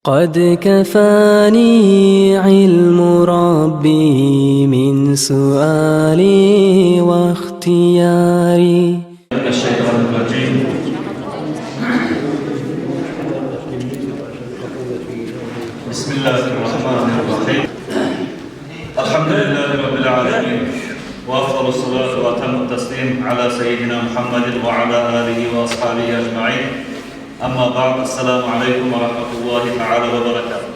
قد كفاني علم ربي من سؤالي واختياري. من الشيطان الرجيم. بسم الله الرحمن الرحيم. الحمد لله رب العالمين، وأفضل الصلاة وأتم التسليم على سيدنا محمد وعلى آله وأصحابه أجمعين. أما بعد، السلام عليكم ورحمة الله تعالى وبركاته.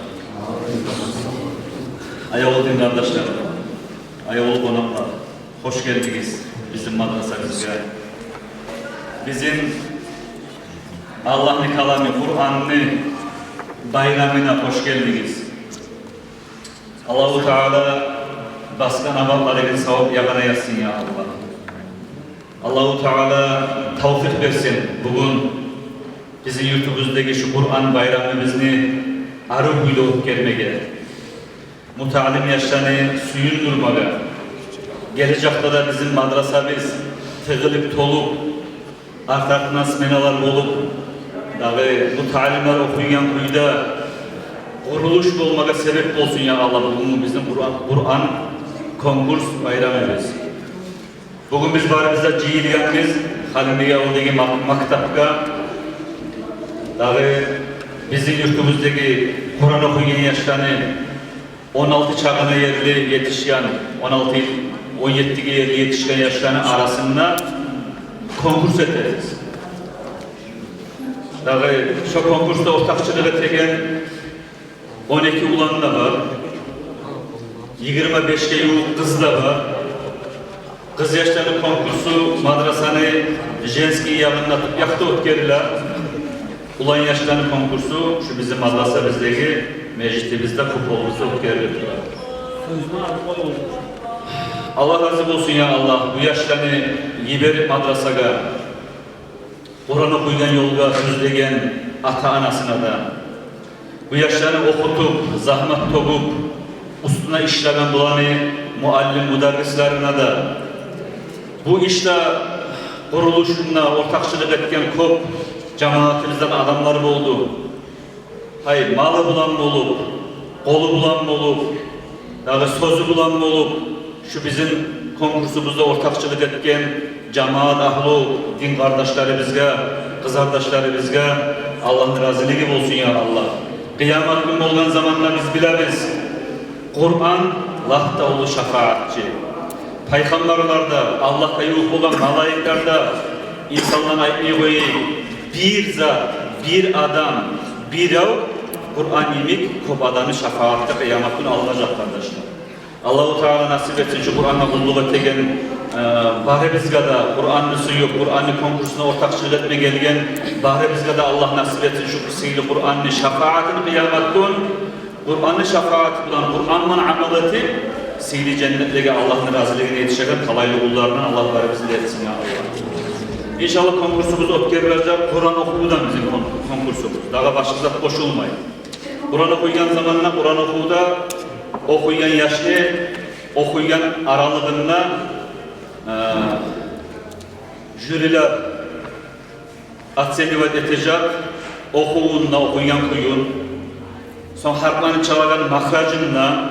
Ayol din kardeşler, ayol konuklar, hoş geldiniz bizim madrasamıza. Bizim Allah'ın kalamı, Kur'an'ın bayramına hoş geldiniz. Allah-u Teala baskan amalları sevap yakana yazsın ya Allah. Allah-u Teala tevfik versin. Bugün bizim yurtumuzdaki şu Kur'an bayramımızı arı huylu gelmeye, mutalim yaşlarını suyundurmaya, gelecekte de bizim madrasamız tıgılıp tolup, artık nasmenalar olup, bu talimler okuyan kuyuda kuruluş olmaya sebep olsun ya Allah. Bugün bizim Kur'an konkurs bayramımız. Bugün biz barimizde cihiliyemiz, Halimiye oradaki maktabka, bizim yurtumuzdaki Kur'an okuyan yaşlarını 16 çağına yerli yetişen, 17 yerli yetişen yaşlarının arasında konkurs ederiz. Şu konkursta ortakçılık eden 12 ulan da var, 25'e yuğuk kız da var. Kız yaşları konkursu madrasanı jenski yanınatıp yaktı ötkeriler. Ulan yaşlarının konkursu şu bizim madrasamızdaki meclisimizde kupolumuzda ötkerilir. Allah razı olsun ya Allah. Bu yaşlarını yiberip madrasaga, Kur'an okuyan yolga düzlegen ata anasına da, bu yaşlarını okutup, zahmet tokup, üstüne işleyen bulanı muallim müderrislerine da, bu işte kuruluşuna ortakçılık etken kop cemaatimizden adamlar oldu. Hayır, malı bulan mı olup, kolu bulan mı olup, sözü bulan mı olup, şu bizim konkursumuzda ortakçılık etken cemaat ahlu, din kardeşlerimizge, kız kardeşlerimizge Allah'ın razılığı olsun ya Allah. Kıyamet günü olan zamanla biz biliriz. Kur'an lahta olu şefaatçi. Peygamberlerde, Allah'ta yuh olan malayiklerde insanların ayetmeyi koyayım. Bir zat, bir adam, bir ev, Kur'an yemek, kop adamı şefaatte kıyamet günü alınacak kardeşler. Allah-u Teala nasip etsin şu Kur'an'a kulluk ettiğin bahre bizgada, Kur'an'ın suyu, Kur'an'ın konkursuna ortakçılık etme gelgen bahre bizgada Allah nasip etsin şu kısıyla Kur'an'ın şefaatini kıyamet günü, Kur'an'ın şefaati bulan, Kur'an'ın amel etip, sihli cennetteki Allah'ın razılığına yetişen kalaylı kullarından Allah bahre bizgada etsin ya Allah. İnşallah konkursumuz ötkerilecek, Kur'an okudu da bizim konkursumuz. Daha başımıza koşulmayın. Kur'an okuyan zamanla Kur'an okuda okuyan yaşlı, okuyan aralığında jüriler atsenivat edecek, okuğunla okuyan kuyun, son harflerini çalan mahracınla,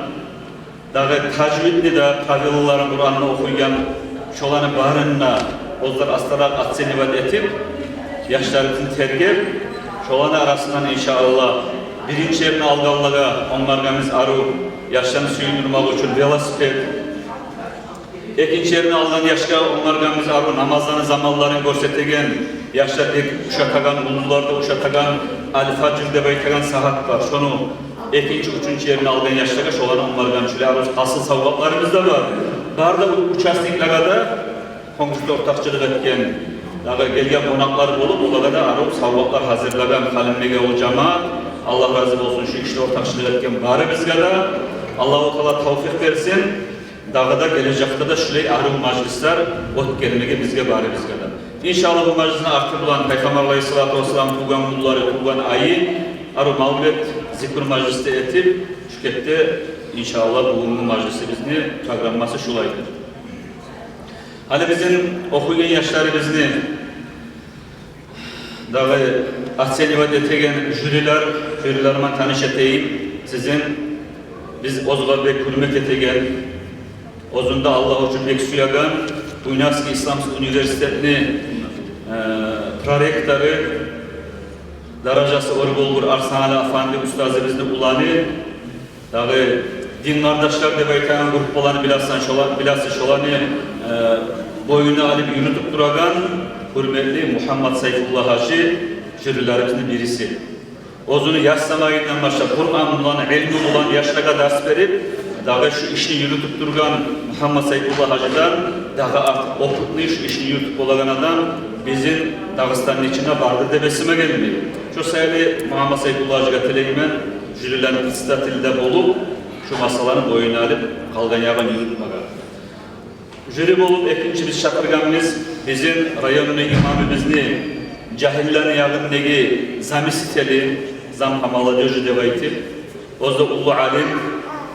daha tecvidli de kavilların Kur'an'la okuyan şolanı bağrınla, onlar astarak atsenivat edip, yaşlarımızın tergip, şolanı arasından inşallah birinci yerini algallaga, onlarımız arı, yaşlarını suyundurmak için velosiped, ikinci yerini algan yaşka onlarımız arı, namazlarını zamanlarını göstergen, yaşlardaki uşatagan, ulularda uşatagan, al-Facir'de baytagan saat var. Şunu ikinci, üçüncü yerini algan yaşlara şolanı onlarımız şöyle arı, asıl savgaklarımız da var. Barda uçastiklara da konkursta ortakçılık etken, gelgen konaklar olup, o da arı, savgaklar hazırlagan, kalemege o cemaat, Allah razı olsun şu işte ortakçılık etken bari bizge de Allah-u Teala tevfik versin. Dağda gelecekte de şöyle arı meclisler ot gelmeye bizge bari bizge de. İnşallah bu meclisine artık bulan Peygamber Aleyhisselatü Vesselam tuğan kulları tuğan ayı arı mağlubat zikr mecliste etip şükette inşallah bu meclisi bizni programması şulaydır. Hani bizim okuyan yaşlarımızı dağı Atsenivat etegen jüriler jürilerime tanış eteyim. Sizin biz ozga bek hürmet etegen, ozunda Allah için bek suyagan, Uynaski İslam Üniversitesi'ni prorektörü darajası Orgolgur Arsanali Afandi Ustazımızın ulanı, dağı din kardeşler de baytayan grup olanı bilası şolanı boyunu alıp yürütüp duragan hürmetli Muhammed Sayfullah Hacı jürilerimizin birisi. Ozunu yaş zamanından başlayıp Kur'an bulan, ilmi bulan yaşlara ders verip dağı şu işini yürütüp durgan Muhammed Sayfullah Hacı'dan dağı artık okutlu şu işini yürütüp olan adam bizim Dağıstan'ın içine vardı debesime gelmiyor. Şu sayılı Muhammed Sayfullah Hacı'ya tileymen jürilerin istatilde olup şu masaların boyunu alıp kalgan yağın yürütmeye. Jüri olup ikinci biz şakırganımız bizim rayonun imamımızını cahillerin yağındaki zami siteli, zam hamalı döcü devayti. O da ulu alim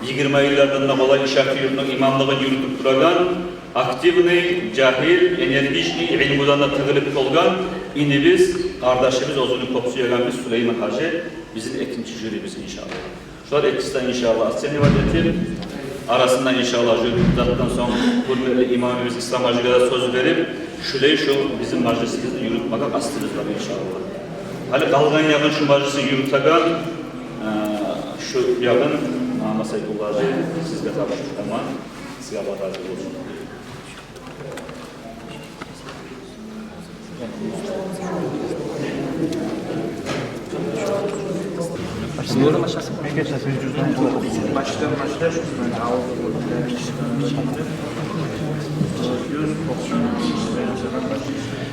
20 yıllardan da kolay işareti yurtun imamlığını yürütüp duragan, aktivni, cahil, enerjikni, ilmudan da tıgılıp olgan ini biz, kardeşimiz Ozun'un kopsu yaganımız Süleyman Hacı, bizim ikinci jürimiz inşallah. Şu an ikisinden inşallah seni vadeti, arasından inşallah jüridattan sonra hürmetli imamımız İslam Hacı'ya da söz verip, şöyle şu bizim meclisimizde yürütmeye kastımız var inşallah. Hani kalgan yakın şu meclisi yürütegan, şu yakın Muhammed Sayfullah Hacı sizle tabi ama size Allah razı olsun. Başlıyorum aşağısı. Başlıyorum aşağısı.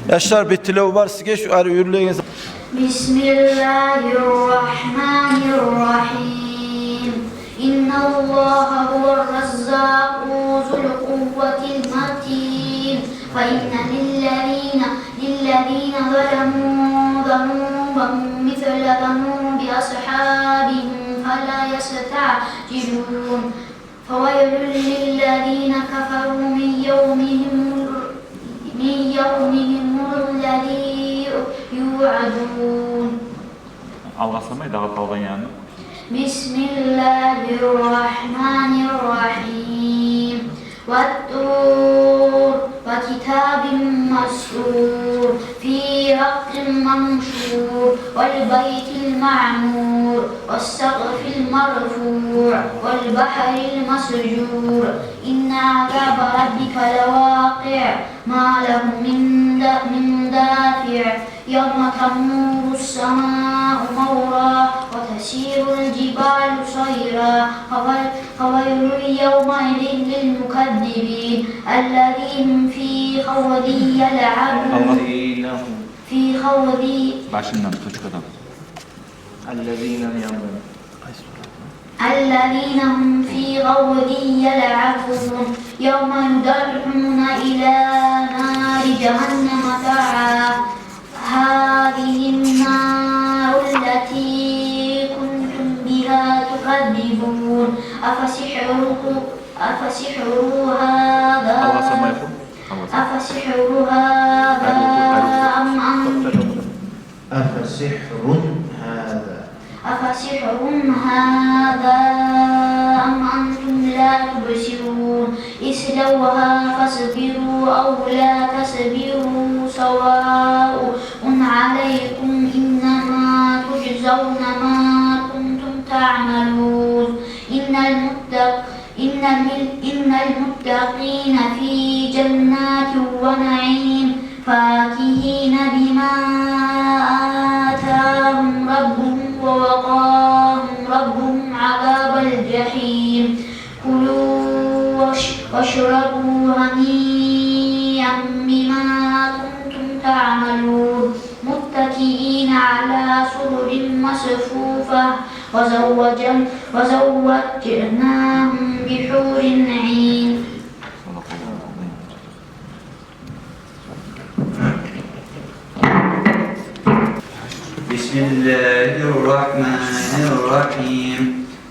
Yaşlar bir tilav var size şu arı yürüyün. Bismillahirrahmanirrahim. İnnallâhe huve'r-rezzâku zul-kuvvetil matin. Fe inne lillezîne zalemû zanûben misle zanûbi ashâbihim felâ yesta'cilûn. Feveylün lillezîne keferû min yevmihimul-lezî yu'adûn. Allah samayı dağı kaldan yanına. Bismillahirrahmanirrahim. Vat-tur ve kitabim mas'ur fi raqqin manşur vel beytil ma'mur ve's-saqfil marfu' vel bahril masjur. İnne azâbe rabbike levâki' mâ lehu min dâfi' yevme temûrus semâ'u mawrâ ve tesîrul cibâlu sayrâ. Feveylün yevmeidin lil-mukezzibîn ellezîhum fî havdin yel'abûn. Fî havdin Başından çocuk adam. الذين هم في غود يلعبون يوم يدعون إلى نار جهنم دعا هذه النار التي كنتم بها تكذبون أفسحر هذا أم أنتم أفسحر هذا أم أنتم لا تبصرون اصلوها فاصبروا أو لا تصبروا سواء عليكم إنما تجزون ما كنتم تعملون إن المتقين في جنات ونعيم فاكهين بما آتاهم ربهم ووقاهم ربهم عذاب الجحيم كلوا واشربوا هنيئا بما كنتم تعملون متكئين على سرر مصفوفة وزوجناهم بحور عين. Bismillahirrahmanirrahim.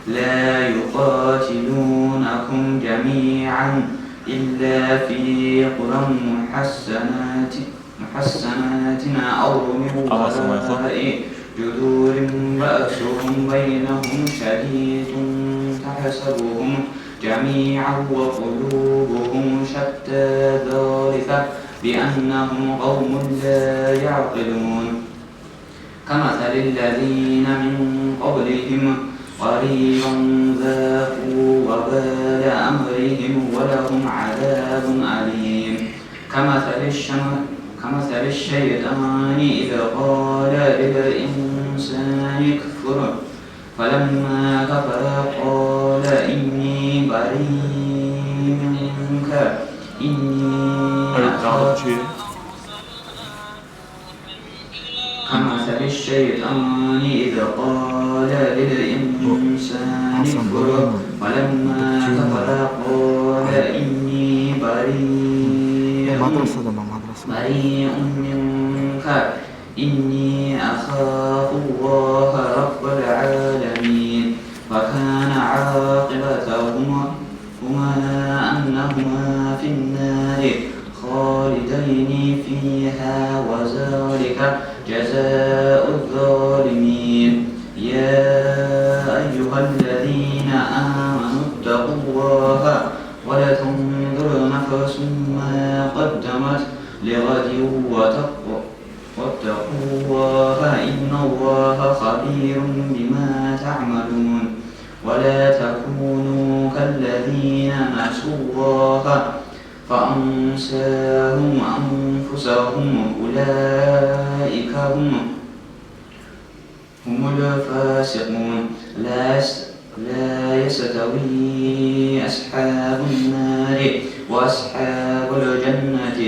La yuqatilunakum jami'an illa fi quram muhassanatin aw min wara'i جذور بأسهم بينهم شديد تحسبهم جميعا وقلوبهم شتى ذلك بأنهم قوم لا يعقلون كمثل الذين من قبلهم قريبا ذاقوا وبال أمرهم ولهم عذاب أليم كمثل الشيطان إذ قال للإنسان اكفر فلما كفر قال إني بريء منك كمثل الشيطان إذ قال للإنسان اكفر فلما كفر قال إني بريء منك إني أخاف الله رب العالمين فكان عاقبتهما أنهما في النار خالدين فيها وذلك جزاء الظالمين يا أيها الذين آمنوا اتقوا الله ولتنظر نفس ما قدمت لغد واتقوا الله إن الله خبير بما تعملون ولا تكونوا كالذين نسوا الله فأنساهم أنفسهم أولئك هم الفاسقون لا يستوي أصحاب النار وأصحاب الجنة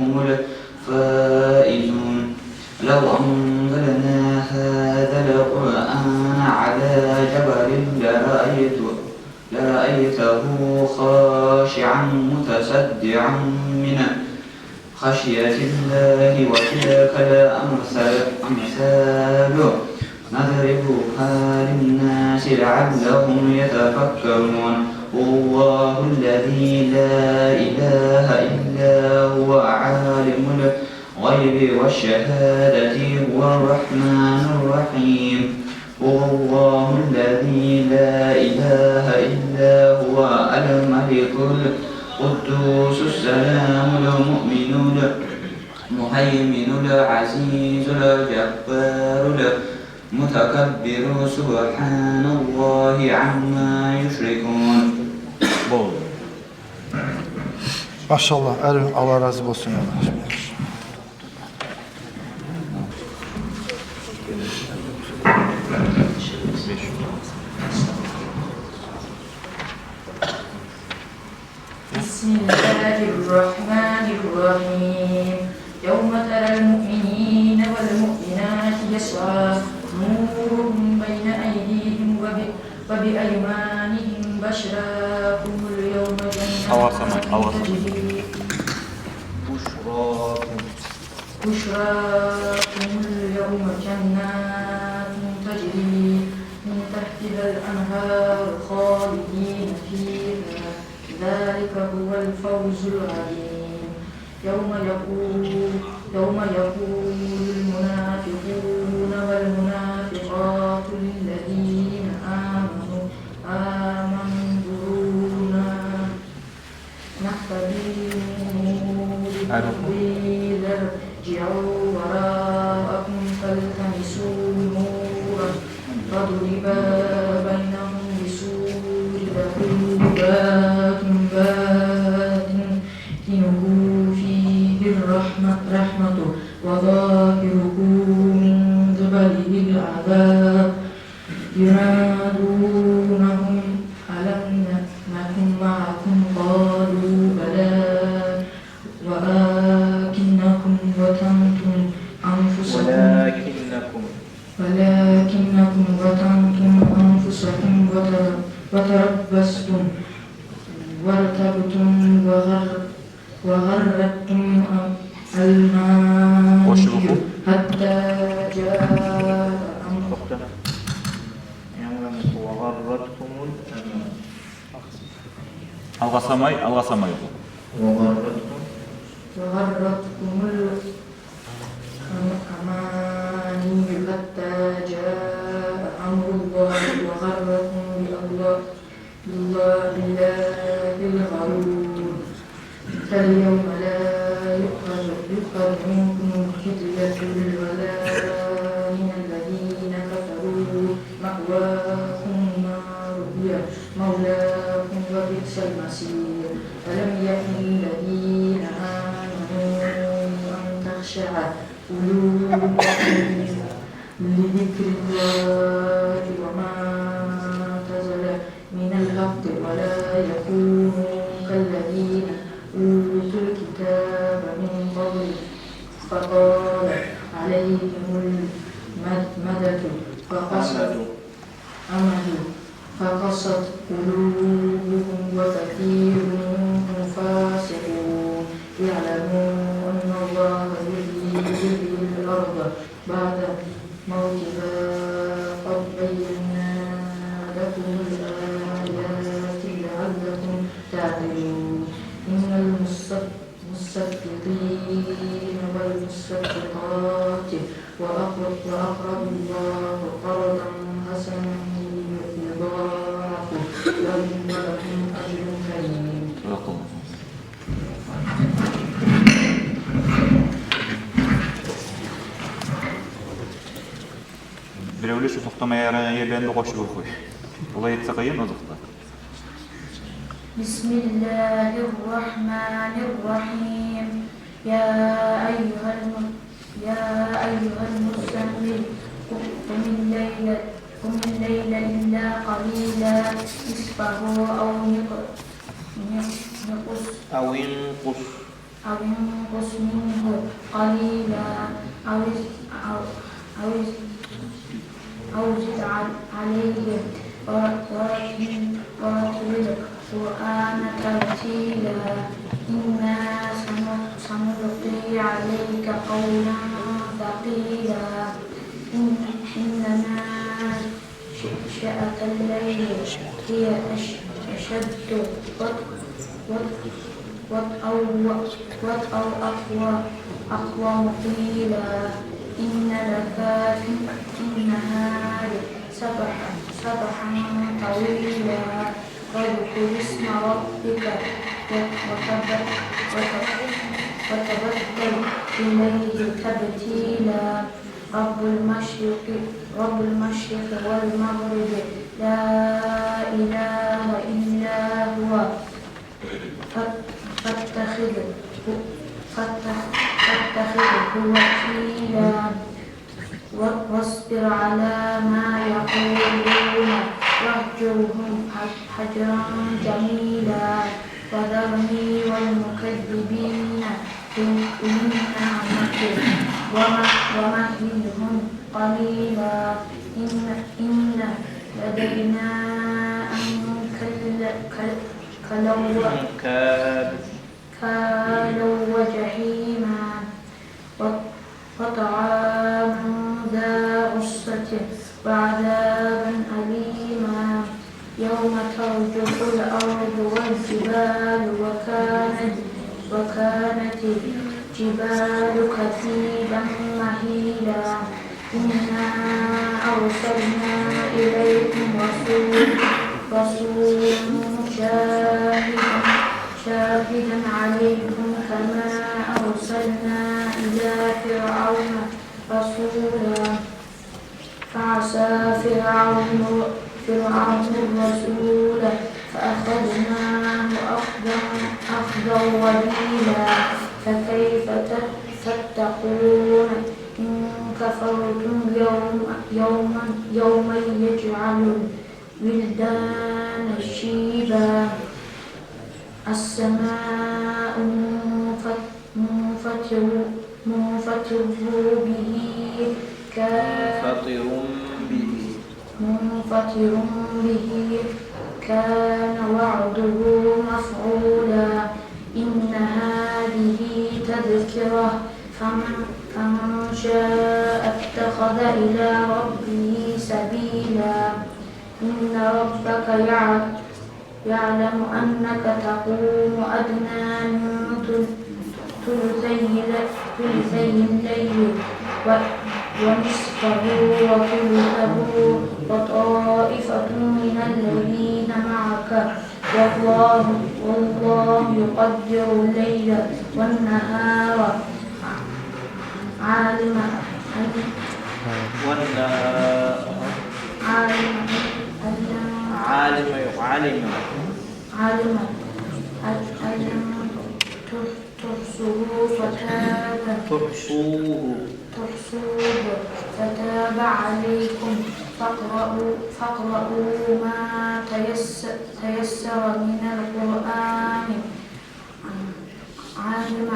هم الفائزون لو أنزلنا هذا القرآن على جبل لرأيته خاشعا متصدعا من خشية الله وتلك الأمثال نضربها للناس لعلهم يتفكرون الله الذي لا إله إلا هو عالم الغيب والشهادة هو الرحمن الرحيم هو الله الذي لا إله إلا هو الملك القدوس السلام المؤمن المهيمن العزيز الجبار المتكبر سبحان الله عما يشركون. Maşallah. Allah razı olsun. بسم الله الرحمن الرحيم يوم ترى المؤمنين والمؤمنات يسعى نورهم بين أيديهم وبأيمانهم بشراكم اليوم جنات تجري بشراكم اليوم جنات تجري من تحتها الأنهار خالدين فيها ذلك هو الفوز العظيم يوم يقول المنافقون والمنافقات للذين آمنوا انظرونا نقتبس من نوركم قيل ارجعوا وراءكم فالتمسوا نورا فضرب بينهم بسور له باب باطنه فيه الرحمة وظاهره من قبله العذاب ينادونهم ألم نكن معكم قالوا بلى ولكنكم فتنتم أنفسكم وتربصتم وارتبتم وغرتكم الماني حتى جاء أمر Algasamay وغرتكم الأماني فاليوم لا يؤخذ منكم فدية ولا من الذين كفروا مأواكم النار هي مولاكم وبئس المصير ألم يكن للذين آمنوا أن تخشع قلوبهم لذكر الله وما نزل من الحق ولا يكونوا كالذين أوتوا الكتاب من قبل فطال عليهم المدد فقست قلوبهم وكثير منهم فاسقون يعلمون أن الله يحيي الأرض بعد موتها قد بينا لكم الآيات لعلكم تعقلون إن المصدقين والمصدقات وأقرضوا الله قرضا حسنا يضاعف لهم ولهم أجر كريم. Birovlar şu to'xtamay yaragan yerlarni qo'shib o'qiy. Ular aytsa qiyin o'ziqda. Bismillahirrahmanirrahim. Ya ayyuhal muzammil قم الليل إلا قليلا نصفه أو انقص منه قليلا أو زد عليه ورتل القرآن ترتيلا إنا سنلقي عليك قولا ثقيلا إن ناشئة الليل هي أشد أقوم قيلا إن لك في النهار سبحا طويلا واذكر اسم ربك وتبتل إليه تبتيلا رب المشرق والمغرب لا إله إلا هو فاتخذه وكيلا واصبر على ما يقولون واهجرهم هجرا جميلا وذرني والمكذبين ومهلهم قليلا إن لدينا كالوا وجحيما وطعاما ذا غصة وعذابا أليما يوم ترجف الأرض والجبال وكانت الجبال كثيبا مهيلا إنا أرسلنا إليكم رسولا شاهدا عليكم كما أرسلنا إلى فرعون رسولا فعصى فرعون الرسول فأخذناه أخذا وبيلا فكيف تتقون إن كفرتم يوما يجعل الولدان شيبا السماء منفطر به كان وعده مفعولا إن هذه تذكرة فمن شاء اتخذ إلى ربه سبيلا إن ربك يعلم أنك تقوم أدنى من ثلثي الليل ونصفه وثلثه وطائفة من الذين معك والله يقدر الليل والنهار عالم تحصوه فتاب عليكم فاقرؤوا ما تيسر من القرآن علم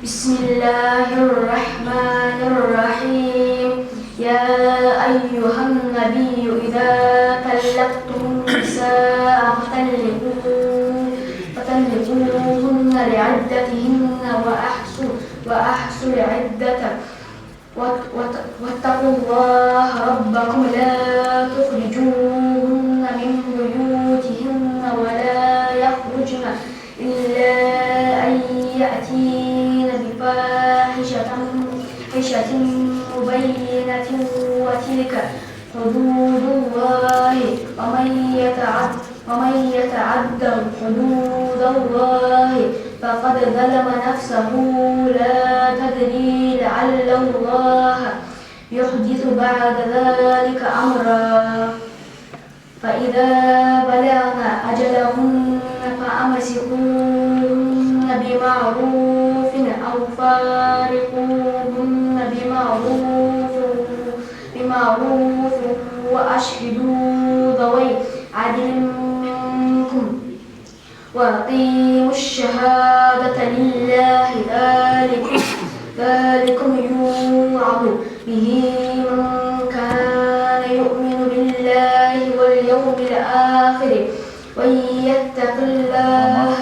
بسم الله الرحمن الرحيم يا أيها النبي إذا طلقتم النساء فطلقوهن لعدتهن وأحصوا العدة واتقوا الله ربكم لا تخرجوهن من بيوتهن ولا يخرجن إلا أن يأتين بفاحشة مبينة وتلك حدود الله ومن يتعد حدود الله فقد ظلم نفسه لا تدري لعل الله يحدث بعد ذلك أمرا فإذا بلغن أجلهن فأمسكوهن بمعروف أو فارقوهن بمعروف وأشهدوا ذوي عدل منكم وأقيموا الشهادة لله ذلكم يوعظ به من كان يؤمن بالله واليوم الآخر ومن يتق الله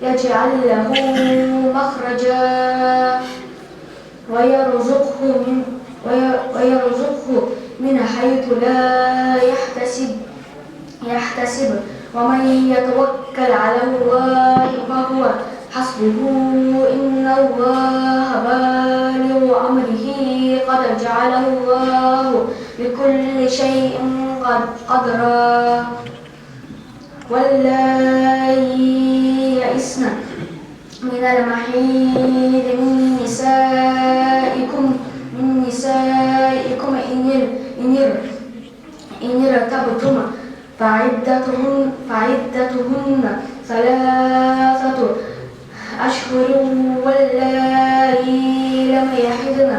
يجعل له مخرجا ويرزقه من حيث لا يحتسب ومن يتوكل على الله فهو حسبه إن الله بالغ أمره قد جعل الله بكل شيء قدرا واللائي يئسن من المحيض من نسائكم إن ارتبتم فعدتهن 3 أشهر واللائي لم يحضن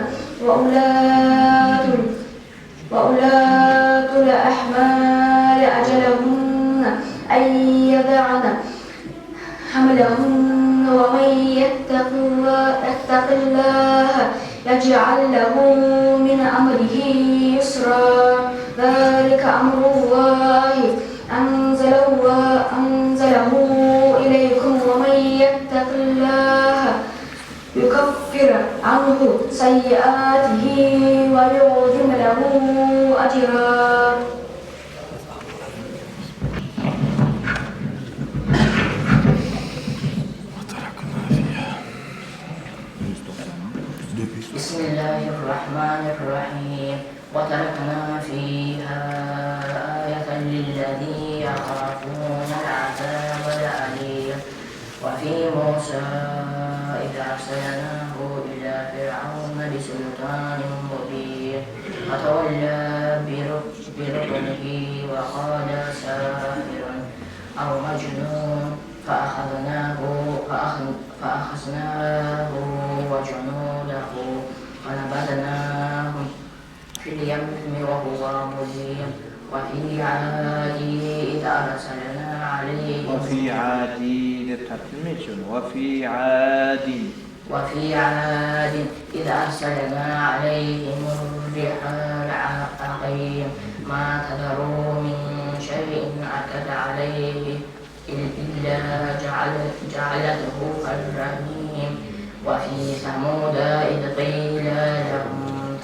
وأولاة الأحمال أجلهن أن يضعن حملهن ومن يتق الله يجعل له من أمره يسرا ذلك أمر الله أنزله إليكم ومن يتق الله يكفر عنه سيئاته ويعظم له أجرا بسم الله الرحمن الرحيم وتركنا فيها آية للذين يخافون العذاب الأليم وفي موسى إذ أرسلناه إلى فرعون بسلطان مبين فتولى بركنه وقال ساحر أو مجنون فأخذناه وجنوده فنبذناهم في اليم وهو مليم وفي عاد إذ أرسلنا عليهم إذ أرسلنا عليهم الريح العقيم ما تذروا من شيء أتت عليه إلا جعلته كالرميم وفي ثمود إذ قيل لهم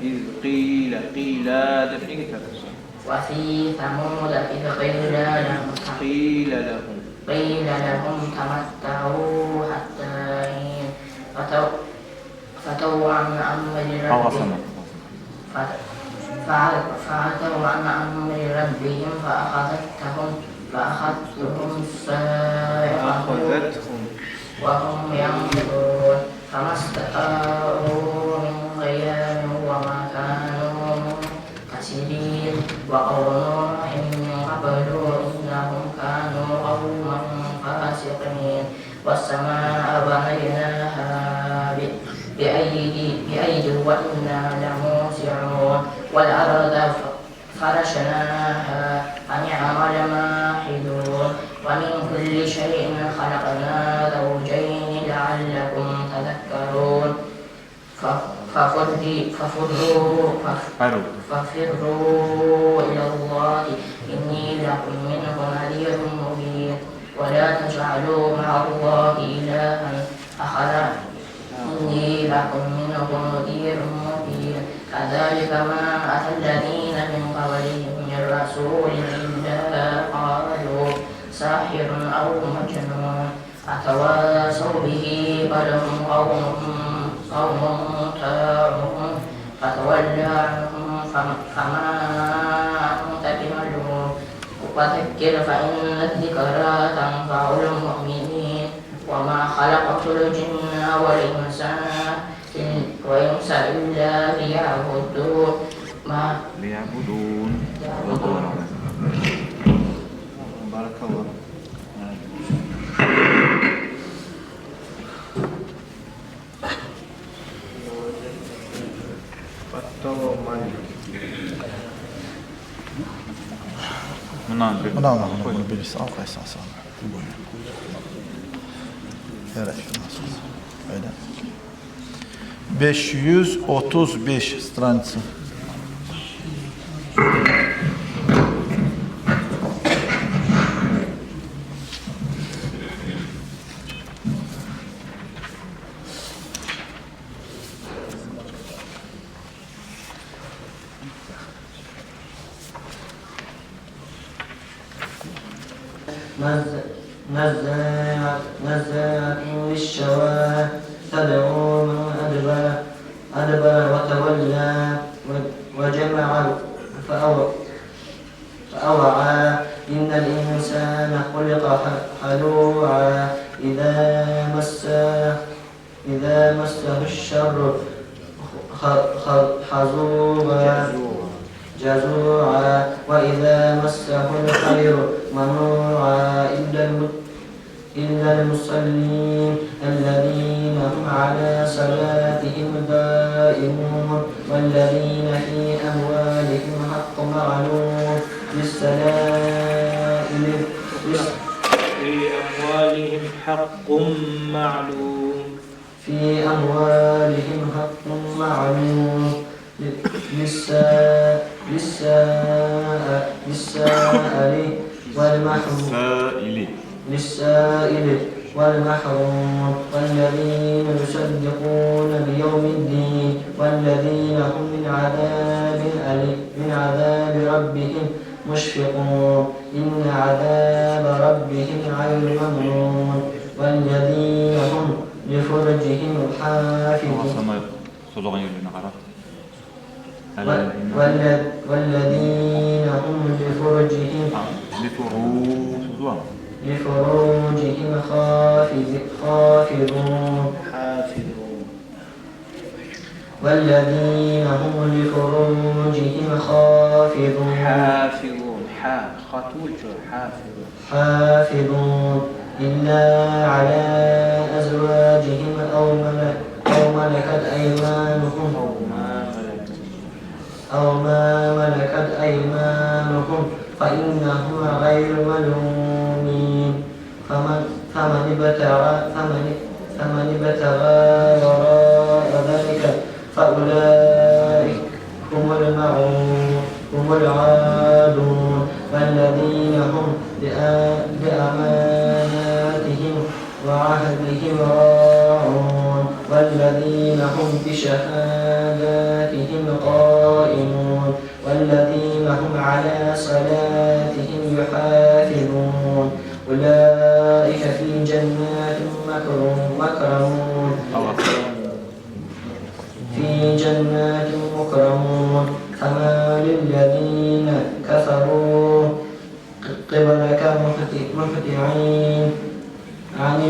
إذ قيل دفعك وفي ثمود إذ قيل لهم تمتعوا حتى حين فتوا عن أمر ربهم فعتوا عن أمر ربهم فأخذتهم الصاعقة وهم ينظرون فما استطاعوا من قيام وما كانوا منتصرين وقوم نوح من قبل إنهم كانوا قوما فاسقين والسماء بنيناها بأيد وإنا لموسعون والأرض فرشناها فنعم الماهدون ومن كل شيء خلقنا زوجين لعلكم تذكرون ففروا إلى الله إني لكم منه نذير مبين ولا تجعلوا مع الله إلها آخر إني لكم منه نذير مبين كذلك ما أتى الذين من قبلهم من رسول إلا قالوا ساحر أو مجنون أتواصوا به بل هم قوم طاغون فتول عنهم فما أنت بملوم وذكر فإن الذكرى تنفع المؤمنين وما خلقت الجن والإنس إلا ليعبدون بارك الله. Menang bunu birisi arkadaşlar sana. Evet. Öyle. 535 страница. نزاعة للشوى تدعو من أدبر وتولى وجمع فأوعى إن الإنسان خلق هلوعا إذا مسه الشر جزوعا وإذا مسه الخير منوعا إلا المصلين الذين هم على صلاتهم دائمون والذين في أموالهم حق معلوم للسائل في أموالهم حق معلوم للسائل والمحروم والذين يصدقون بيوم الدين والذين هم من عذاب ربهم مشفقون إن عذاب ربهم غير ممنون والذين هم لفرجهم حافظون والذين هم لفروجهم حافظون والذين هم لفروجهم حافظون إلا على أزواجهم أو ما ملكت أيمانهم فإنهم غير ملومين فمن ابتغى وراء ذلك فأولئك هم العادون والذين هم بأماناتهم وعهدهم راعون والذين هم بشهاداتهم قائمون والذين هم على صلاتهم يحافظون أولئك في جنات مكرمون فما للذين كفروا قبلك مهطعين عن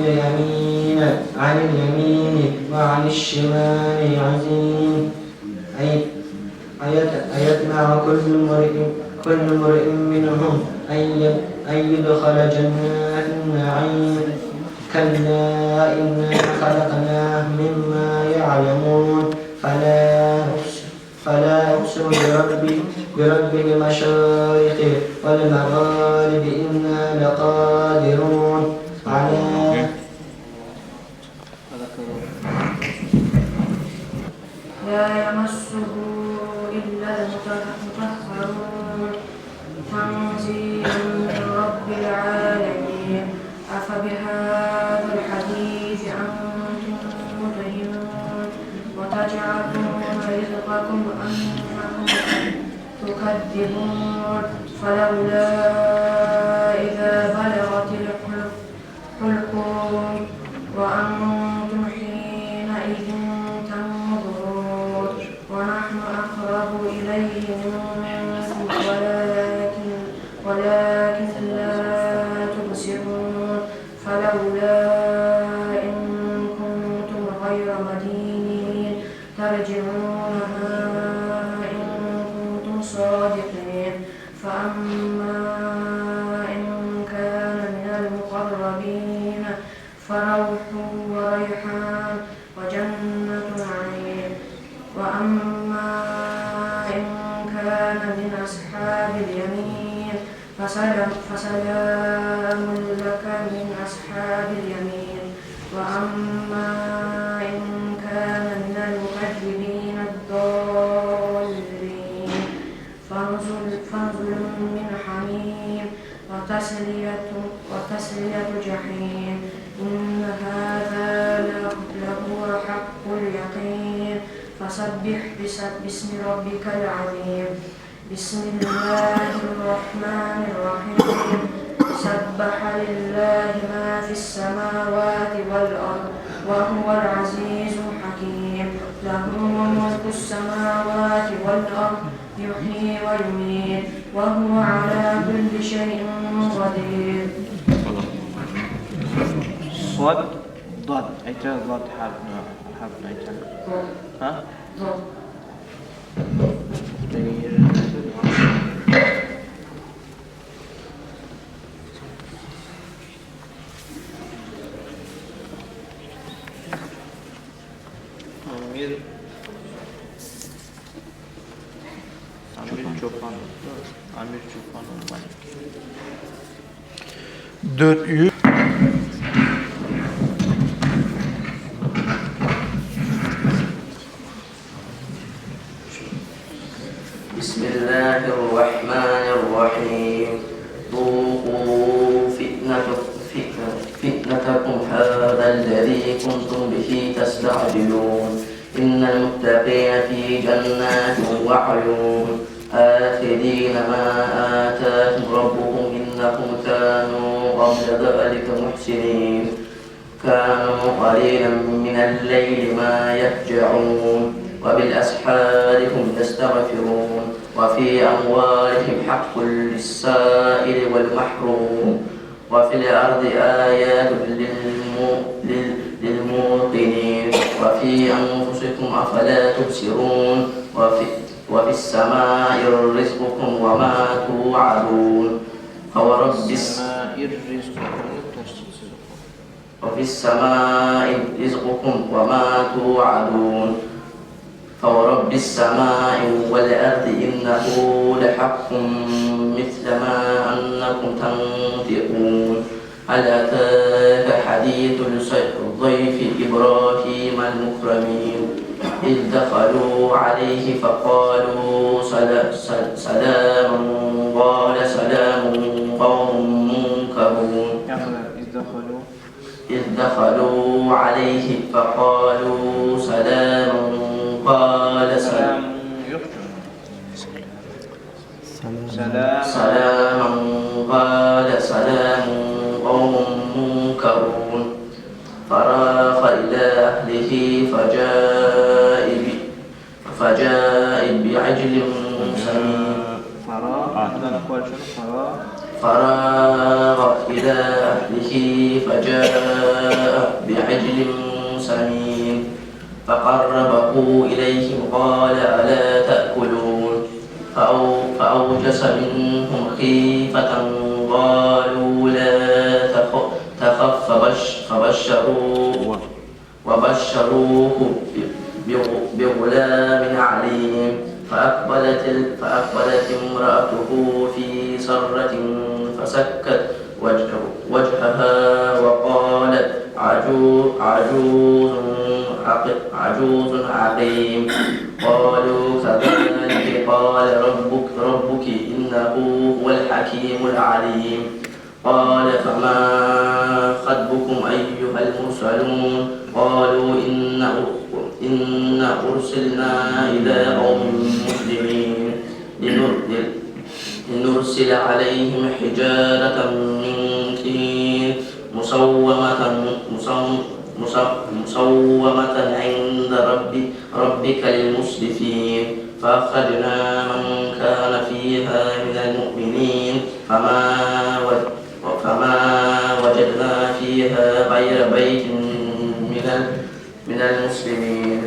اليمين وعن الشمال عزين أيطمع كل امرئ منهم أن يدخل جنات النعيم كلا إنا خلقناهم مما يعلمون فلا أقسم برب المشارق والمغارب إنا لقادرون على لا يمسه إلا المطهرون تنزيل من رب العالمين أفبهذا الحديث أنتم مدهنون وتجعلون رزقكم أنكم تكذبون فلولا إذا بلغت الحلقوم وأنتم حينئذ تنظرون ونحن أقرب إليه منكم ولكن لا تبصرون فلولا إن كنتم غير مدينين ترجعونها إن كنتم صادقين فأما إن كان من المقربين فروح وريحان وجنة نعيم وأما إن كان من أصحاب اليمين فسلام لك من أصحاب اليمين وأما إن كان من المكذبين الضالين فنزل من حميم وتسلية جحيم إن هذا لهو حق اليقين فسبح باسم ربك العظيم بسم الله الرحمن الرحيم سبح لله ما في السماوات والأرض وهو العزيز الحكيم له ملك السماوات والأرض يحيي ويميت وهو على كل شيء قدير. صاد ضاد أيتها ضاد حرف أيتها ها ضاد Amir Çoban 400 بسم الله الرحمن الرحيم ذوقوا فتنتكم هذا الذي كنتم به تستعجلون إن المتقين في جنات وعيون آخذين ما آتاهم ربهم إنهم كانوا قبل ذلك محسنين كانوا قليلا من الليل ما يهجعون وبالأسحار هم يستغفرون وفي أموالهم حق للسائل والمحروم وفي الأرض آيات للموقنين وفي أنفسكم أفلا تبصرون وفي السماء رزقكم وما توعدون وفي السماء رزقكم وما توعدون فورب السماء والأرض إنه لحق مثل ما أنكم تنطقون هل أتاك حديث ضيف إبراهيم المكرمين إذ دخلوا عليه فقالوا سلاما قال سلام قوم منكرون إذ دخلوا عليه فقالوا أهله فجاء بعجل سمين فراغ إلى أهله فجاء بعجل سمين فقربه إليهم قال ألا تأكلون فأوجس منهم خيفة قالوا لا تخف وبشروه بغلام عليم فأقبلت امرأته في سرة فسكت وجهها وقالت عجوز عقيم. قالوا كذلك قال ربك إنه هو الحكيم العليم. قال فما خطبكم أيها المرسلون قالوا إن أرسلنا إلى قوم مسلمين لنرسل عليهم حجارة من طين مسومة عند ربك للمسرفين. فأخرجنا من كان فيها من المؤمنين فما وجدنا فيها غير بيت من المسلمين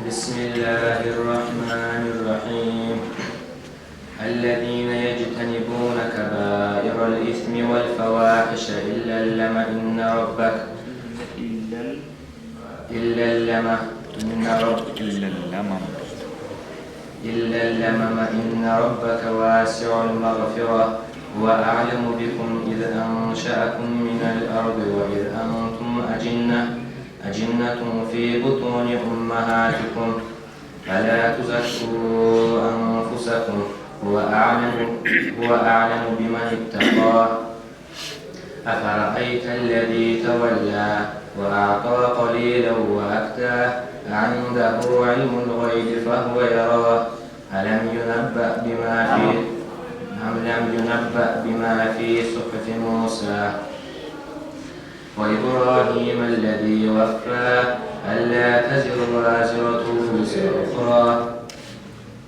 بسم الله الرحمن الرحيم. الذين يجتنبون كبائر الإثم والفواحش إلا اللمم إن ربك واسع المغفرة. هو أعلم بكم إذ أنشأكم من الأرض وإذ أنتم أجنة في بطون أمهاتكم فلا تزكوا أنفسكم هو أعلم بمن اتقى. أفرأيت الذي تولى وأعطى قليلا وأكدى عنده علم الغيب فهو يرى ألم ينبأ بما في صحف موسى وإبراهيم الذي وفى ألا تزر وازرة وزر أخرى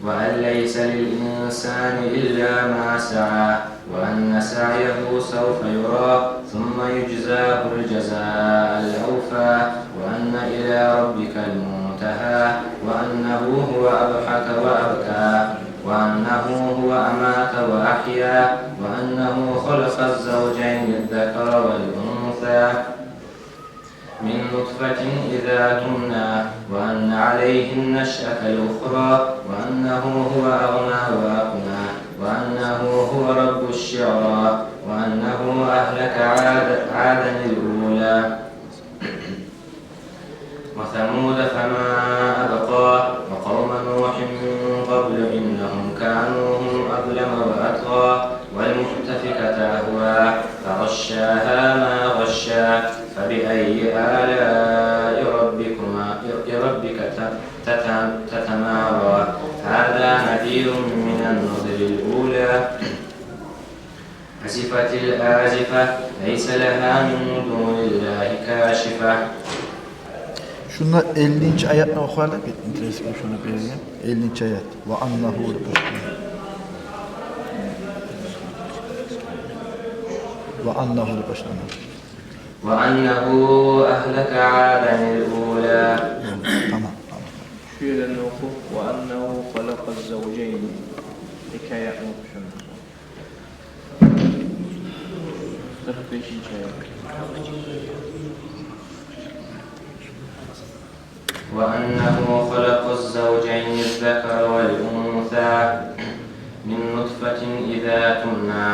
وأن ليس للإنسان إلا ما سعى وأن سعيه سوف يرى ثم يجزاه الجزاء الأوفى وأن إلى ربك المنتهى وأنه هو أضحك وأبكى وأنه هو أمات وأحيا وأنه خلق الزوجين الذكر والأنثى من نطفة إذا تمنى وأن عليه النشأة الأخرى وأنه هو أغنى وأقنى وأنه هو رب الشعرى وأنه أهلك عادا الأولى وثمود فما أبقى وقوم نوح من قبل إنهم كانوا هم أظلم وأطغى والمؤتفكة أهوى فغشاها ما غشا فبأي آلاء ربك تتمارى. هذا نذير من النذر الأولى. أزفت الآزفة ليس لها من دون الله كاشفة. Şunlar 50. ayetini okuyalım. Resmi şunu vereyim. 50. ayet. Ve annahu başlanır. وأنه أهلك عادا الأولى. Tamam. Şu yerden oku. وأنه خلق الزوجين. Hikaye oku. 45. ayet. وأنه خلق الزوجين الذكر والأنثى من نطفة إذا تمنى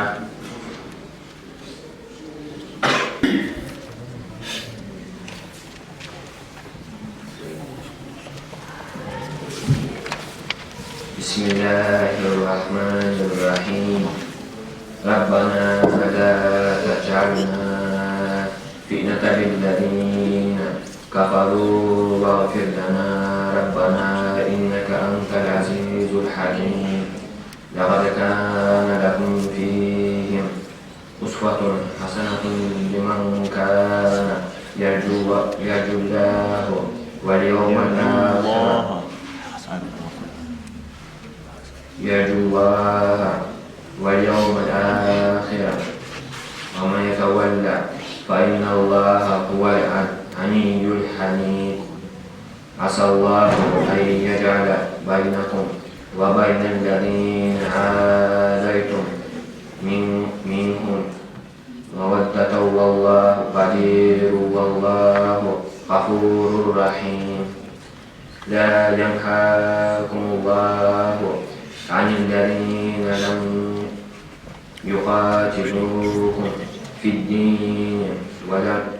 بسم الله الرحمن الرحيم. ربنا لا تجعلنا فتنة للذين كفروا واغفر لنا ربنا إنك أنت العزيز الحكيم لقد كان لكم فيهم أسوة حسنة لمن كان يرجو الله واليوم الآخر ومن يتولى فإن الله هو الغني الحميد عسى الله أن يجعل بينكم وبين الذين عاديتم منهم مودة والله قدير والله غفور رحيم لا ينهاكم الله عن الذين لم يقاتلوكم في الدين ولم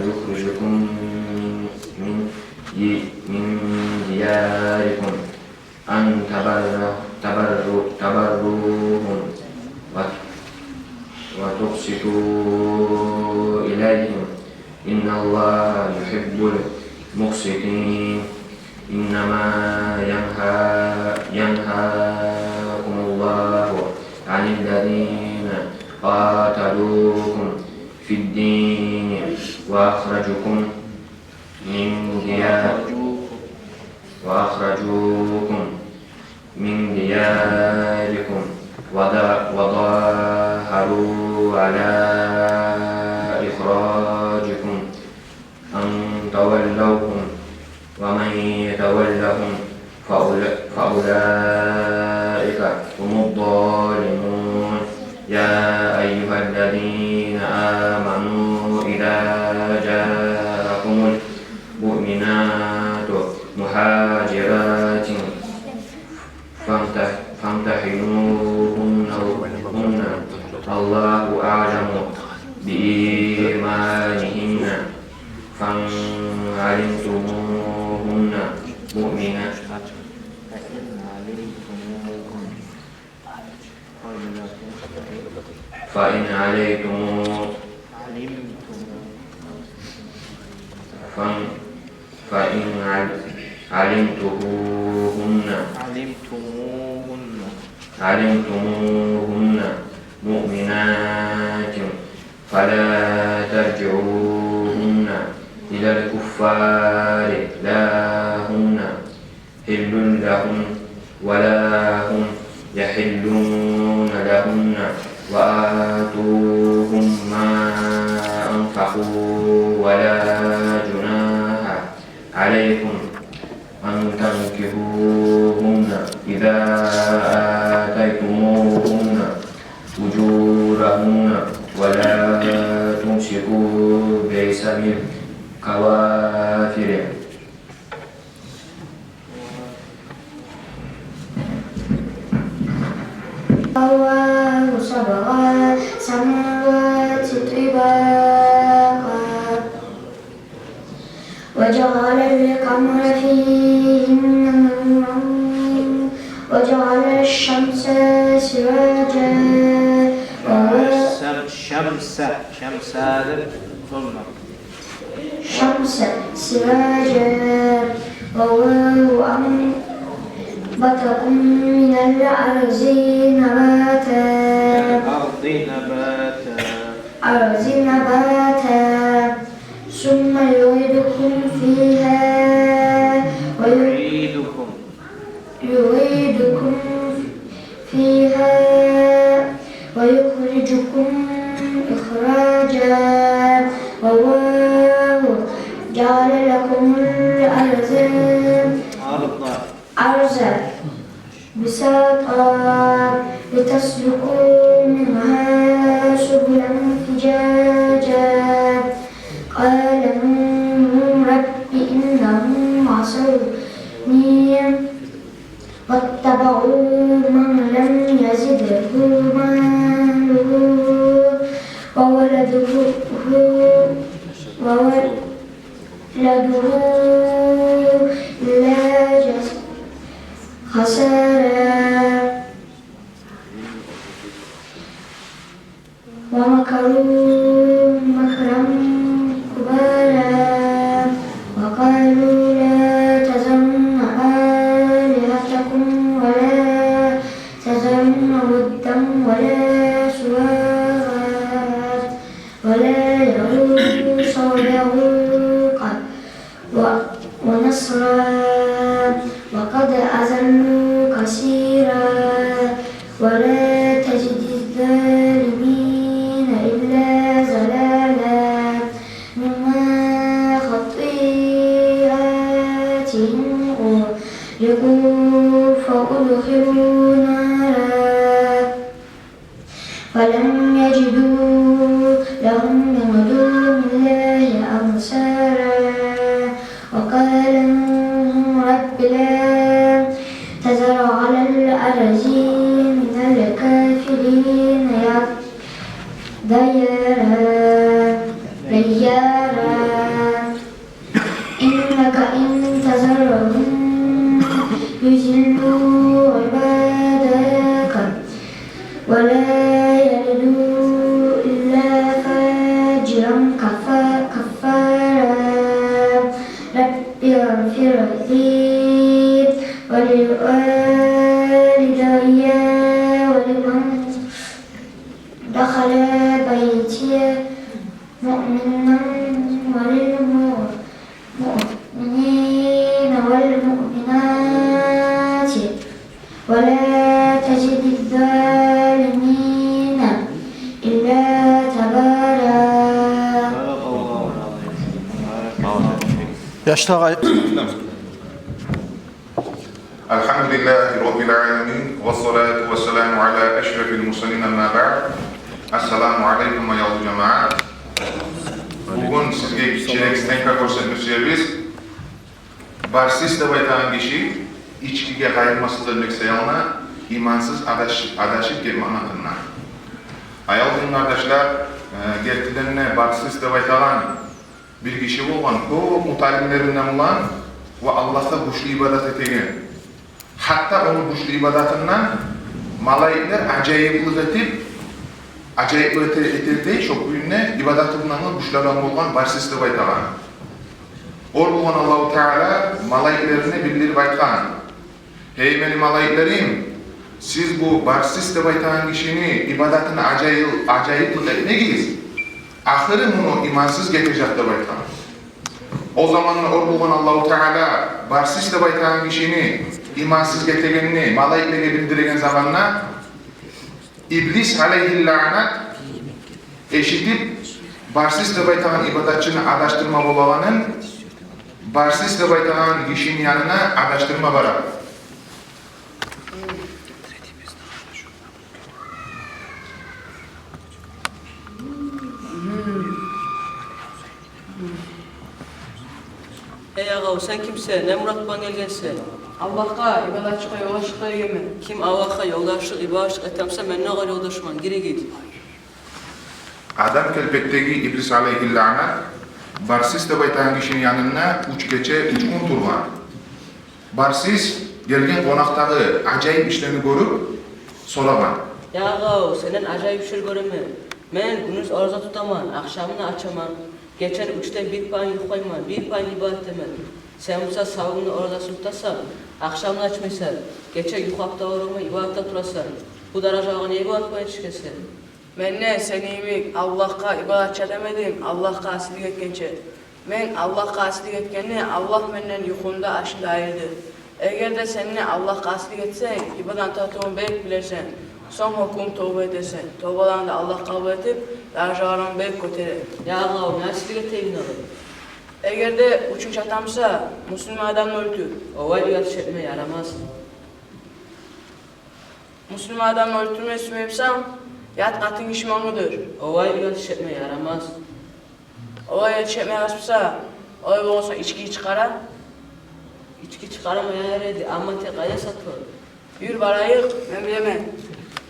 يخرجكم من دياركم أن تبروهم وتقسطوا إليهم إن الله يحب المقسطين إنما ينهاكم الله عن الذين قاتلوكم في الدين وأخرجوكم من دياركم وظاهروا على إخراجكم أن تولوهم ومن يتولهم فأولئك هم الظالمون يا أيها الذين آمنوا إذا جاءكم المؤمنات مهاجرات فامتحنوهن الله أعلم بإيمانهن فإن علمتموهن مؤمنات فإن علمتموهن مؤمنات فلا ترجعوهن إلى الكفار لا هن حل لهم ولا هم يحلون لهن وآتوهم ما أنفقوا ولا جناح عليكم أن تنكحوهن إذا آتيتموهن أجورهن ولا تمسكوا بعصم الكوافر الله سبع سماوات طباقا وجعل القمر فيهن نورا وجعل الشمس سراجا والله أنبتكم من الأرض نباتا ثم يعيدكم فيها ويخرجكم إخراجا والله جعل لكم الأرض أرضا بساطا لتسلكوا منها سبلا فجاجا قال نوح رب إنهم عصوني واتبعوا من لم يزده ماله وولده إلا خسارا ومكروا نصرا وقد أذلوا كثيرا ولا تجد الظالمين إلا ضلالا مما خطيئاتهم أغرقوا فأدخلوا نارا فلم يجدوا لهم من دون الله أنصارا وقال نوح رب لا تذر على الأرض من الكافرين ديارا إنك إن تذرهم يضلوا عبادك ولا يلدوا إلا فاجرا كفارا رب اغفر لي ولوالدي ولمن دخل بيتي مؤمنا وللمؤمنين والمؤمنات ولا تجد الظالمين إلا تبارا. Yaşlı الحمد لله رب العالمين والصلاة والسلام على أشرف المرسلين أما بعد. Assalamu alaikum ayol cemaat. Bugün sizge çeyrek tekrar göstermişiz. Barsiz de baytan kişi içkiye kayılması dönmek sayılına imansız adaşıp gelmanı kılına. Ayol kardeşler gertilerine barsiz de baytan bir kişi olan o mutalimlerinden olan ve Allah'a güçlü ibadet etegen. Hatta onun güçlü ibadetinden malayikler acayiplik etip acayiplik etirdi çok büyüğüne ibadetinden güçlü olan barsiz de baytan. Ordu'nun Allah-u Teala malayiklerine bildirip aytkan. Hey benim malayiklerim, siz bu barsiz de baytan kişini ibadetine acayiplik etmeyiz. Ahırı bunu imansız getirecek de baytan. O zaman Ordu'nun Allah-u Teala barsiz de baytan kişini imansız getirgenini malayiklere bildirgen zamanla İblis aleyhillânet eşitip barsiz de baytan ibadetçini adaştırma bolavanın barsiz de baytan kişinin yanına adaştırma barar. Ey ağav, sen kimsen? Ne murattan gelgensen? Allah'a ibadatçığa yoldaşlıkla yemin. Kim Allah'a yoldaşlık, ibadatçılık etemse men ne kadar yoldaşman? Geri git. Adam kelbetteki İblis aleyhillânet barsiz de baytan kişinin yanına 3 gece 3 gün turgan. Barsiz gelgen konaktagı acayip işlerini görüp soragan. Ya ağav, senden acayip şey göremem. Men günüz arıza tutaman, akşamını açaman. Geçen 3'te bir payın yukoyman, bir payın ibadet emedim. Sen bu savununu orada tutasan, akşamını açmaysan, geçen yukarıda orama ibadette turasan. Bu darajağı ne ibadet payın çıkesen? Ben ne seni Allah'a ibadet edemedim, Allah'a asilik etkençe. Ben Allah'a asilik etkenini Allah benden yukunda aşında ayırdı. Eğer de seninle Allah'a asilik etsen, ibadet tatımı belki bilirsen, son hukum tövbe edersen, tövbelerinde Allah kabul edip, darjağını belki götürür. Ya ağav, ne asilik eteyim ne olur? Eğer de üçüncü atamsa, Müslüman adamını öldür. Ovay yatış etmeye yaramaz. Müslüman adamını öldürmeyi sümeyipsam, yat katın işmanlıdır. Ovay yatış etmeye yaramaz. Ovay yatış etmeye yaramazsa, ovay olsa içkiyi çıkarar. İçki çıkaramaya yaraydı ama tek aya satıyor. Yürü barayık, ben bilemem.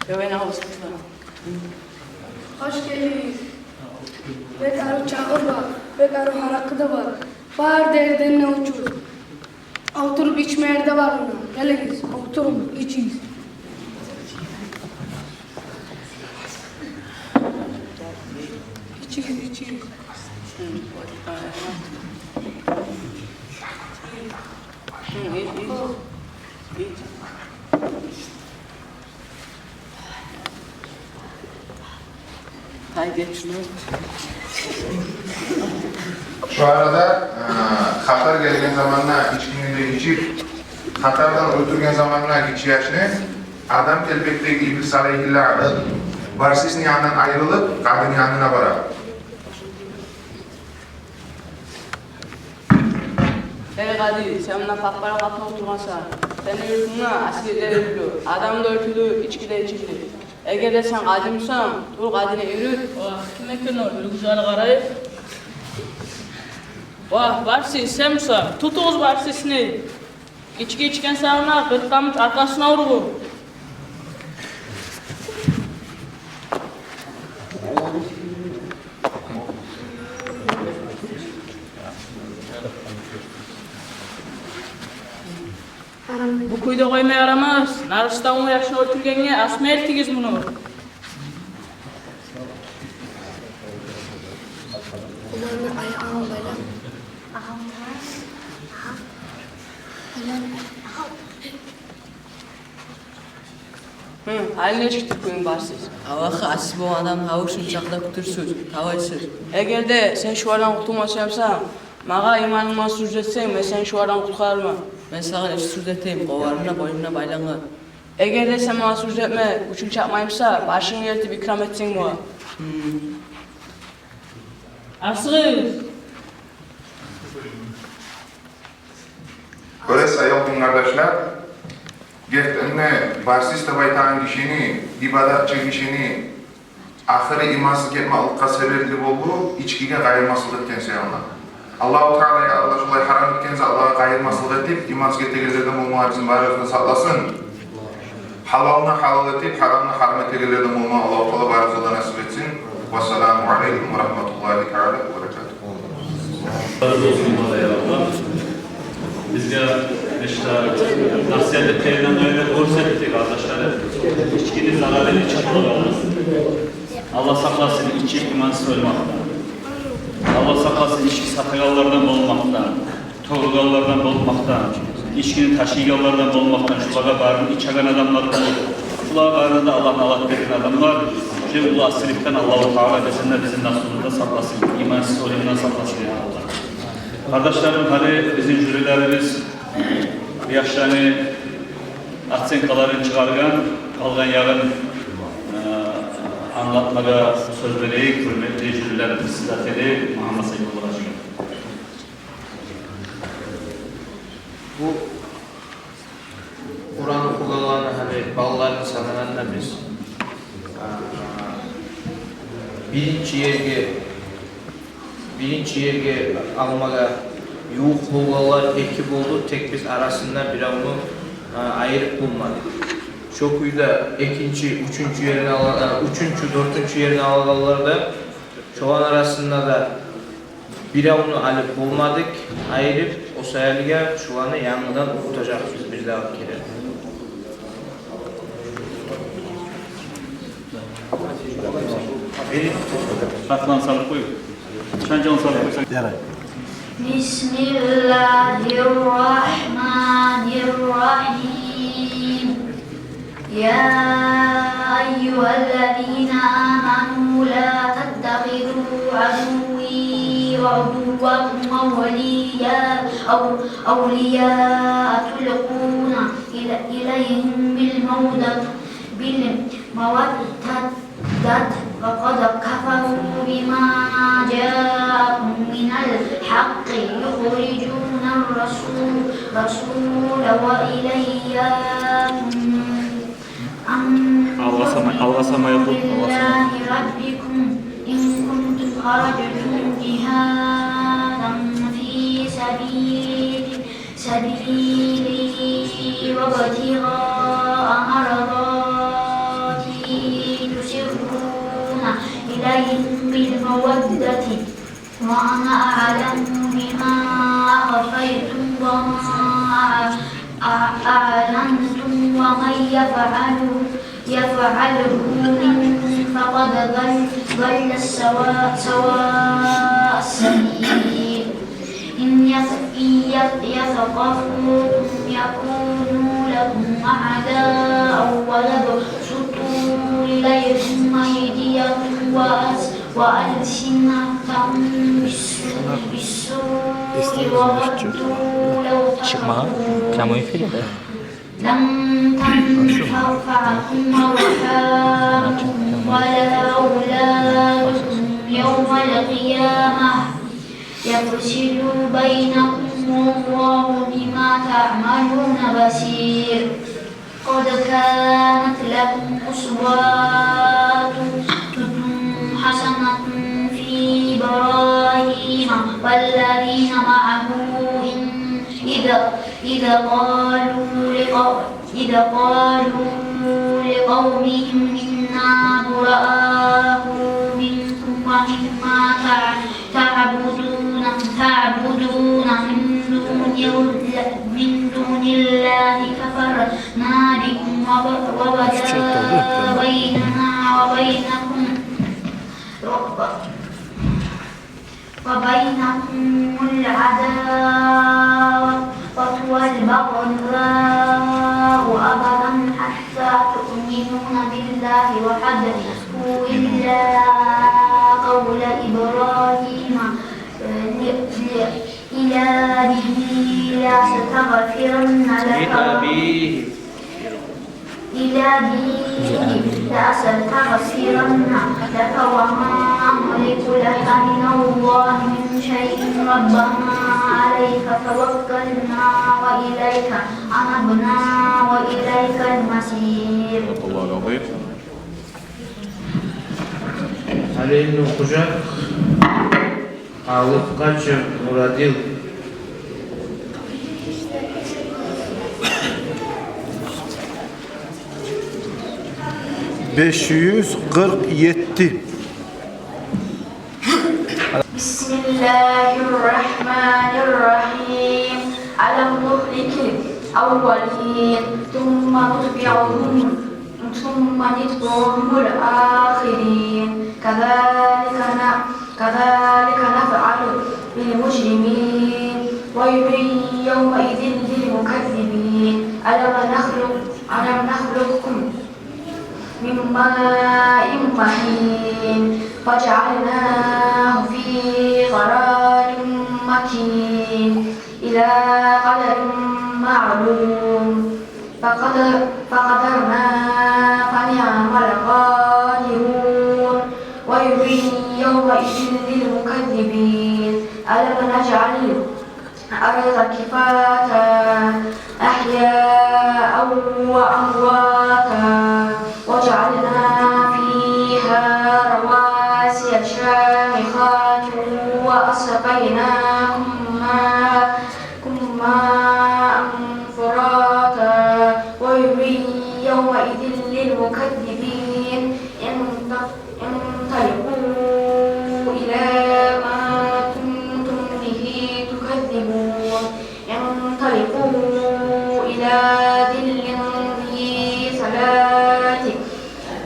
Göbeğine havasını. Hoş geldiniz. Bekarı çağır var, bekarı harakı da var. Bağır derden ne uçur. Oturup içmeye de var mı? Geliniz, oturun, içiniz. İçiniz. Hay geç şunu. Şu arada xatar gelgen zamanla içkini de içip, xatardan öldürgen zamanla içiyashni adam kelbekdeki iblis aleyhillah varsisinin yanından ayrılıp kadın yanına barar. Ey Kadir, sen bundan pakpara kapına oturmasan, senin yurtuna asirler öldü, adam da öldü, içki de içildi. Eğer de sen kadimsan, dur kadine yürüt. Kime ki olur? Güzel karayı. Vah, varsiz, sen musa. Tutuğuz varsizini. İçki içken sağına, kırtlamış arkasına vurgu. Bu kuyda koyma yaramaz. Narıstan o yaşına oturgenge asma ertigiz bunu. Ularını ayağına böyle. Haline çıktık bugün varsız. Avaxı asıl bu adam havuşun çakda kutursuz, tavaysız. Eğer de sen şu aradan kurtulmasan, mağa imanıma sürzetsen ve sen şu aradan kurtarma. Ben sana eş sürdeteyim, kovarına boynuna baylanı. Eğer de sen bana sürzetme, uçun çakmayımsa, başını yerde bir ikram etsin bana. Asıl. Böyle sayalım kardeşler, gerçekten varsiz tabaytan kişini, ibadatçı kişini, ahire imansız ketme alıkka sebepli oldu, içkiye gayırmasılık etken sayalım. Allah-u Teala'ya Allah şulay haram etkense Allah'a gayırmasılık edip, imansız etkenlerden olmağı bizim barışını saklasın. Halalını halal edip, haramını haram etkenlerden olmağı Allah-u Teala barışını nasip etsin. Vesselamu aleyküm ve rahmetullahi teala ve berekatuhu. Bizga işte nasihatlerinden öyle görsettik arkadaşlar. İçkinin zararını çıkarıyoruz. Allah saklasın içki imansız olmaktan. Allah saklasın içki satıgallardan olmaktan, toğrugallardan olmaktan, içkinin taşıgallardan olmaktan, şulağa barını içagan adamlar da olur. Şulağa barını da Allah'ın Allah veren adamlar. Ve bu asilikten Allah-u Teala desinler bizim nasılında saklasın, imansız olumdan saklasın. Kardeşlerim, hani bizim jürilerimiz bu yaşlarını aksenkaların çıkargan, kalgan yarın anlatmaya söz vereyim, hürmetli jürilerimiz sizleri Muhammed Sayyid ulaşıyor. Bu Kur'an okugalarını hani ballarını sananla biz birinci yerge almaga yuğuk bulgalar ekip oldu, tek biz arasında bir onu ayırıp bulmadık. Çok uyda ikinci, üçüncü yerini alan, üçüncü, dördüncü yerini alanlar da şu an arasında da bir onu alıp bulmadık, ayırıp o sayılığa şu anı yanından okutacak biz bir daha kere. Katlan sağlık buyur. Şancan sağlık buyur. Bismillahirrahmanirrahim. Ya eyyühellezine amanu la tettehidu aduvi ve aduvakum evliya tulquna ileyhim bil maveddet فقد كفروا بما جاءكم من الحق يخرجون الرسول وإليكم Algasama yapın. لله ربكم إن كنتم خرجتم جهادا في سبيلي وابتغاء مرضاتي تسرون إليهم بالمودة وأنا أعلم بما أخفيتم وما أعلنتم ومن يفعله منكم فقد ضل سواء السبيل إن يثقفوكم يكونوا لكم أعداء ويبسطوا إليكم أيديهم وألسنتهم بالسوء بالسوء وودوا لو تكفرون لن تنفعكم أرحامكم ولا أولادكم يوم القيامة يفصل بينكم والله بما تعملون بصير قد كانت لكم أسوة حسنة في إبراهيم والذين معه إذا قالوا لقومهم إنا براء منكم ومما تعبدون من دون الله كفرنا بكم وبدا بيننا وبينكم العداوة والبغضاء أبدا حتى تؤمنون بالله وحده إلا قول إبراهيم لأستغفرن لك وما أملك لك من الله من شيء ربنا عليك توكلنا وإليك أنبنا وإليك المصير. الله العظيم. Halil'in okuyacak. Alıp kaçın Muradil. Bismillahirrahmanirrahim. Alam nuhlikil awwalin thumma nutbi'uhum thumma nutbi'uhumul akhirin kadhalika naf'alu bil mujrimin wa yawma'idhin lil mukaththibin. Alam nakhluqukum من ماء مهين فجعلناه في قرار مكين إلى قدر معلوم فقدرنا فنعم القادرون ويل يومئذ للمكذبين. ألم نجعل الأرض كفاتا أحياء وأمواتا وجعلنا فيها رواسي شامخات وأسقيناكم ماء فراتا ويل يومئذ للمكذبين. انطلقوا إلى ما كنتم به تكذبون. انطلقوا إلى ظل ذي ثلاث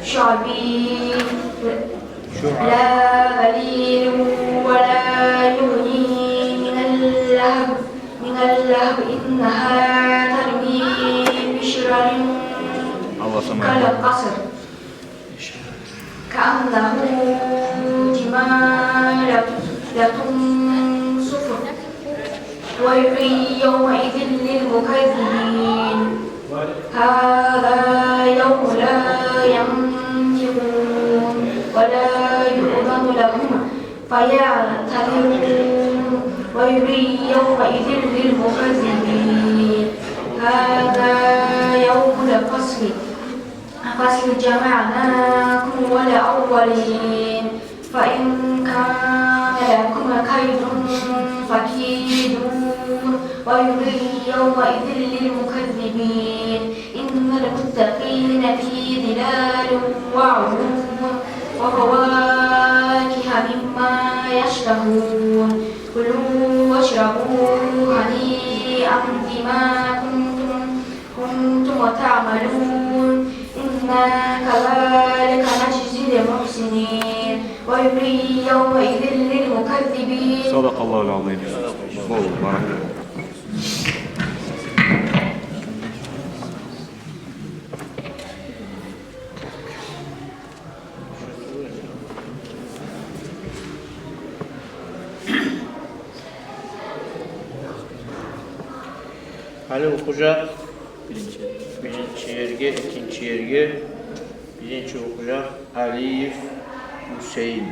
شعب لا ظليل ولا يغني من اللهب إنها ترمي بشرر كالقصر كأنه جمالة صفر ويل يومئذ للمكذبين. هذا يوم لا ينطقون ولا يؤذن لهم فيعتذرون ويل يومئذ للمكذبين. هذا يوم الفصل جمعناكم والأولين فإن كان لكم كيد فكيدون ويل يومئذ للمكذبين. إن المتقين في ظلال وعيون وفواكه مما يشتهون كلوا واشربوا هنيئا بما كنتم تعملون إنا كذلك نجزي المحسنين ويل يومئذ للمكذبين. صدق الله العظيم. Ali okuyacak. Birinci yerge, ikinci yerge. Birinci okuyacak Aliyev Hüseyin.